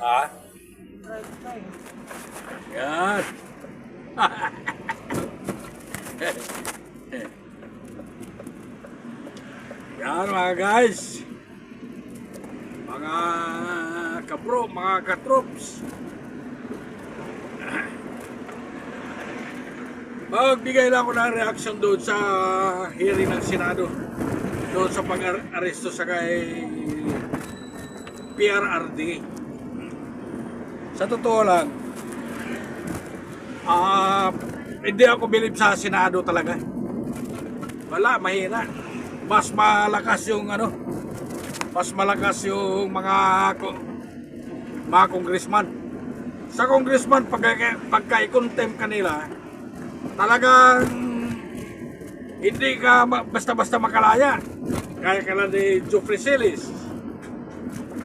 Ha? Yan. Yan mga guys. Mga kapro, mga katrops. Magbigay lang ako ng reaction doon sa hearing ng Senado. Doon sa pag-aresto sa kay PRRD. Sa totoo lang, hindi ako bilib sa Senado talaga. Wala, mahina. Mas malakas yung mas malakas yung mga congressman. Sa congressman, pagka i-contempt kanila, talagang hindi ka basta-basta makalaya. Kaya ka lang ni Joffrey Celis.